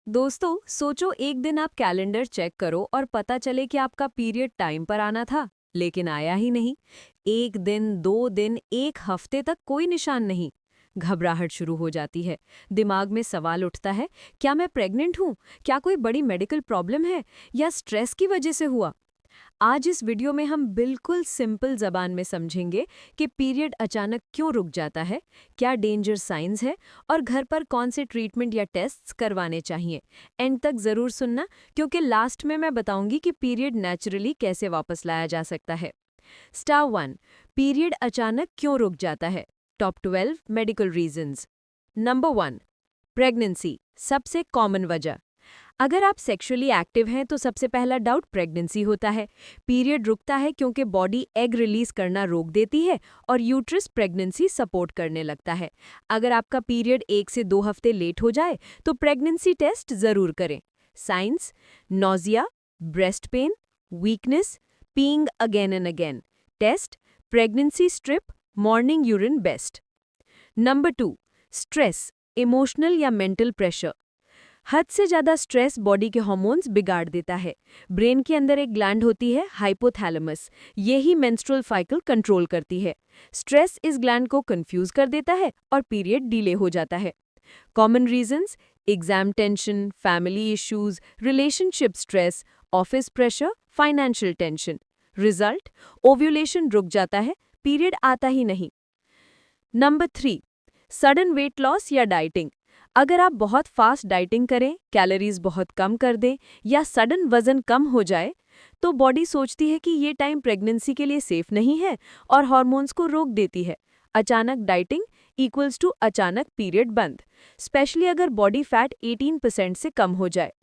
दोस्तों सोचो एक दिन आप कैलेंडर चेक करो और पता चले कि आपका पीरियड टाइम पर आना था लेकिन आया ही नहीं। एक दिन, 2 दिन, एक हफ्ते तक कोई निशान नहीं। घबराहट शुरू हो जाती है। दिमाग में सवाल उठता है, क्या मैं प्रेग्नेंट हूँ? क्या कोई बड़ी मेडिकल प्रॉब्लम है या स्ट्रेस की वजह से हुआ? आज इस वीडियो में हम बिल्कुल सिंपल जबान में समझेंगे कि पीरियड अचानक क्यों रुक जाता है, क्या डेंजर साइंस है और घर पर कौन से ट्रीटमेंट या टेस्ट्स करवाने चाहिए। एंड तक जरूर सुनना, क्योंकि लास्ट में मैं बताऊंगी कि पीरियड नेचुरली कैसे वापस लाया जा सकता है। स्टार 1, पीरियड अचानक क्यों रुक जाता है। Top 12 medical reasons. Number 1, pregnancy, सबसे कॉमन वजह। अगर आप सेक्सुअली एक्टिव हैं तो सबसे पहला डाउट प्रेगनेंसी होता है। पीरियड रुकता है क्योंकि बॉडी एग रिलीज करना रोक देती है और यूट्रस प्रेगनेंसी सपोर्ट करने लगता है। अगर आपका पीरियड 1 से 2 हफ्ते लेट हो जाए तो प्रेगनेंसी टेस्ट जरूर करें। Signs: nausea, breast pain, weakness, peeing again and again. Test: pregnancy strip, morning urine best. Number 2, stress, emotional या मेंटल प्रेशर। हद से ज़्यादा स्ट्रेस बॉडी के हार्मोन्स बिगाड़ देता है। ब्रेन के अंदर एक ग्लैंड होती है, हाइपोथैलेमस। यही मेंस्ट्रुअल साइकिल कंट्रोल करती है। स्ट्रेस इस ग्लैंड को कंफ्यूज कर देता है और पीरियड डिले हो जाता है। Common reasons: exam tension, family issues, relationship stress, office pressure, financial tension. Result: ovulation रुक जाता है, पीरियड आता ही नहीं। नंबर 3, सडन वेट लॉस या डाइटिंग। अगर आप बहुत फास्ट डाइटिंग करें, कैलोरीज बहुत कम कर दें या सडन वजन कम हो जाए, तो बॉडी सोचती है कि ये टाइम प्रेगनेंसी के लिए सेफ नहीं है और हार्मोन्स को रोक देती है। अचानक डाइटिंग इक्वल्स टू अचानक पीरियड बंद, स्पेशली अगर बॉडी फैट 18% से कम हो जाए।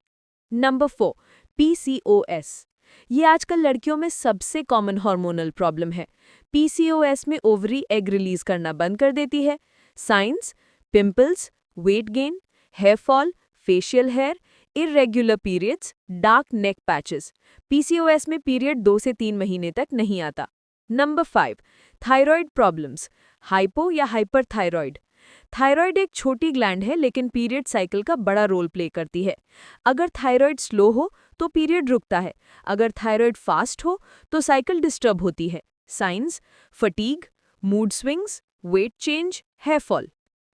Number 4, PCOS. ये आजकल लड़कियों में सबसे कॉमन हार्मोनल प्रॉब्लम है। पीसीओएस में ओवरी एग रिलीज करना बंद कर देती है। Signs: pimples, weight gain, hair fall, facial hair, irregular periods, dark neck patches. PCOS में पीरियड 2 से 3 महीने तक नहीं आता। नंबर 5, थायराइड प्रॉब्लम्स, हाइपो या हाइपरथायराइड। थायराइड एक छोटी ग्लैंड है लेकिन पीरियड साइकिल का बड़ा रोल प्ले करती है। अगर थायराइड स्लो हो तो पीरियड रुकता है, अगर थायराइड फास्ट हो तो साइकिल डिस्टर्ब होती है। Signs: fatigue, mood swings, weight change, hair fall.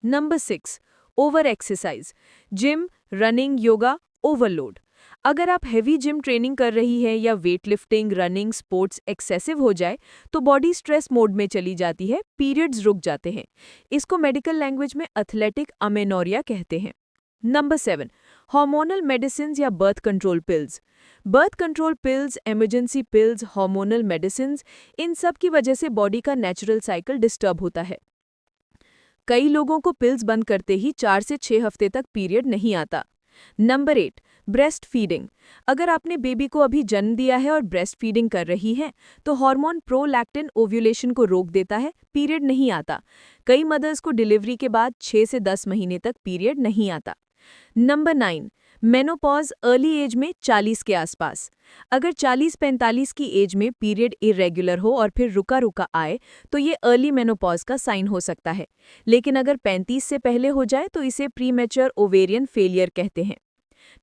Number 6, over exercise, gym, running, yoga, overload. अगर आप हैवी जिम ट्रेनिंग कर रही है या weight lifting, running, sports excessive हो जाए तो बॉडी स्ट्रेस मोड में चली जाती है, पीरियड्स रुक जाते हैं। इसको मेडिकल लैंग्वेज में एथलेटिक अमेनोरिया कहते हैं। नंबर 7, हार्मोनल मेडिसिन या birth control pills. Birth control pills, emergency pills, hormonal medicine, इन सब की वजह से बॉडी का नेचुरल साइकिल डिस्टर्ब होता है। कई लोगों को पिल्स बंद करते ही 4 से 6 हफ्ते तक पीरियड नहीं आता। Number 8, breast feeding. अगर आपने बेबी को अभी जन्म दिया है और ब्रेस्ट फीडिंग कर रही हैं, तो हार्मोन प्रोलैक्टिन ओव्यूलेशन को रोक देता है, पीरियड नहीं आता। कई मदर्स को डिलीवरी के बाद 6 से 10 महीने तक पीरियड नहीं आता। नंबर 9, मेनोपॉज, अर्ली एज में 40 के आसपास। अगर 40-45 की एज में पीरियड इरेगुलर हो और फिर रुका रुका आए तो ये अर्ली मेनोपॉज का साइन हो सकता है। लेकिन अगर 35 से पहले हो जाए तो इसे प्रीमेच्योर ओवेरियन फेलियर कहते हैं।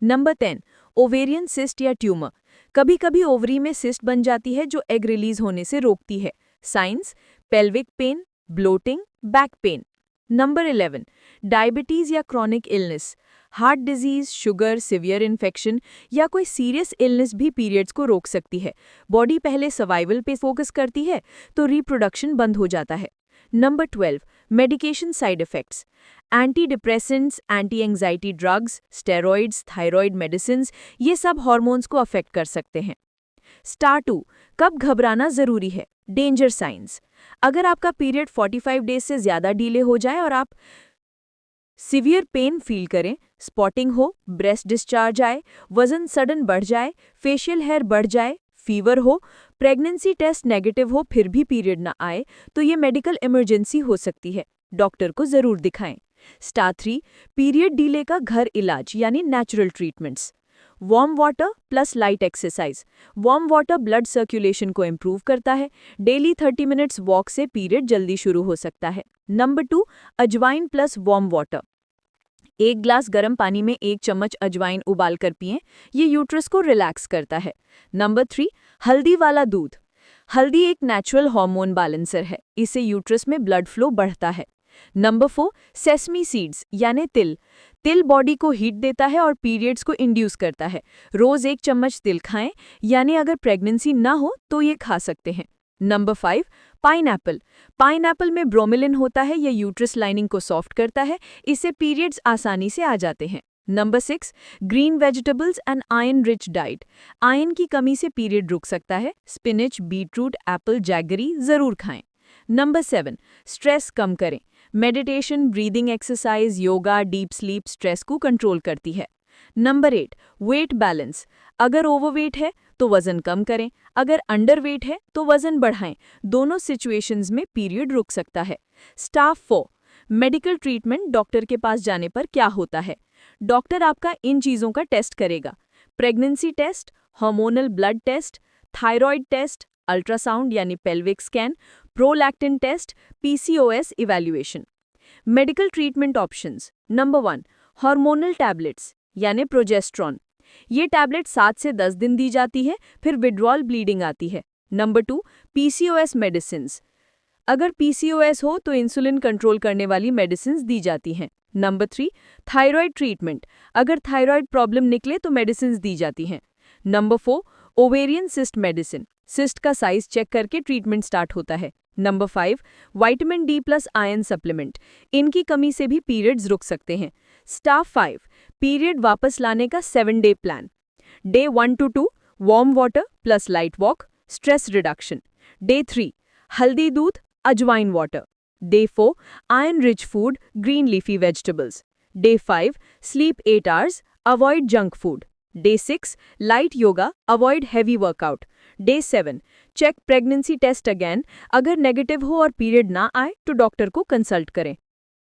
नंबर 10, ओवेरियन सिस्ट या ट्यूमर। कभी कभी ओवरी में सिस्ट बन जाती है जो एग रिलीज होने से रोकती है। Signs: pelvic pain, bloating, back pain. Number 11, diabetes या chronic illness. Heart disease, sugar, severe infection या कोई सीरियस इलनेस भी पीरियड्स को रोक सकती है। बॉडी पहले सर्वाइवल पे फोकस करती है तो रिप्रोडक्शन बंद हो जाता है। Number 12, medication side effects. Anti depressants, anti anxiety drugs, steroids, thyroid medicine, ये सब हार्मोन्स को अफेक्ट कर सकते हैं। स्टार 2, कब घबराना जरूरी है, डेंजर साइंस। अगर आपका पीरियड 45 डेज से ज्यादा डिले हो जाए और आप सीवियर पेन फील करें, स्पॉटिंग हो, ब्रेस्ट डिस्चार्ज आए, वजन सडन बढ़ जाए, फेशियल हेयर बढ़ जाए, फीवर हो, प्रेगनेंसी टेस्ट नेगेटिव हो फिर भी पीरियड ना आए, तो ये मेडिकल इमरजेंसी हो सकती है। डॉक्टर को जरूर दिखाएं। स्टार 3, पीरियड डिले का घर इलाज यानी natural treatments. Warm water plus light exercise. Warm water blood circulation को इम्प्रूव करता है। डेली 30 मिनट्स वॉक से पीरियड जल्दी शुरू हो सकता है। नंबर 2, अजवाइन प्लस वार्म वाटर। 1 ग्लास गर्म पानी में 1 चम्मच अजवाइन उबाल कर पिएं, ये यूट्रस को रिलैक्स करता है। नंबर 3, हल्दी वाला दूध। हल्दी एक नेचुरल हार्मोन बैलेंसर है, इससे यूट्रस में ब्लड फ्लो बढ़ता है। नंबर 4, सेसमी सीड्स यानी तिल। तिल बॉडी को हीट देता है और पीरियड्स को इंड्यूस करता है। रोज 1 चम्मच तिल खाएं, यानी अगर प्रेगनेंसी ना हो तो ये खा सकते हैं। Number 5, pineapple. पाइनएप्पल में ब्रोमेलिन होता है, यह यूट्रस लाइनिंग को सॉफ्ट करता है, इससे पीरियड्स आसानी से आ जाते हैं। Number 6, green vegetables and iron rich diet. Iron की कमी से पीरियड रुक सकता है, स्पिनच, बीटरूट, एप्पल, जैगरी जरूर खाएं। नंबर 7, स्ट्रेस कम करें। Meditation, breathing exercise, yoga, deep sleep stress को कंट्रोल करती है। Number 8, weight balance. अगर ओवरवेट है तो वजन कम करें, अगर अंडरवेट है तो वजन बढ़ाएं। दोनों सिचुएशंस में पीरियड रुक सकता है। Step 4, medical treatment. डॉक्टर के पास जाने पर क्या होता है? डॉक्टर आपका इन चीज़ों का टेस्ट करेगा: pregnancy test, hormonal blood test, thyroid test, ultrasound यानी pelvic scan, prolactin test, PCOS evaluation. Medical treatment options. Number 1, hormonal tablets यानी प्रोजेस्ट्रॉन। ये टैबलेट 7 से 10 दिन दी जाती है, फिर विड्रॉल ब्लीडिंग आती है। Number 2, PCOS medicines. अगर पीसीओएस हो तो इंसुलिन कंट्रोल करने वाली मेडिसिन्स दी जाती हैं। Number 3, thyroid treatment. अगर थायराइड प्रॉब्लम निकले तो मेडिसिन्स दी जाती हैं। Number 4, ovarian cyst medicine. Cyst का साइज चेक करके ट्रीटमेंट स्टार्ट होता है। Number 5, vitamin D plus iron supplement. इनकी कमी से भी पीरियड्स रुक सकते हैं। स्टेप 5, पीरियड वापस लाने का 7-डे plan. Day 1 to 2, warm water plus light walk, stress reduction. Day 3, हल्दी दूध, अजवाइन water. Day 4, iron rich food, green leafy vegetables. Day 5, sleep 8 hours, avoid junk food. Day 6, light yoga, avoid heavy workout. Day 7, check pregnancy test again. अगर negative हो और period ना आए तो doctor को कंसल्ट करें।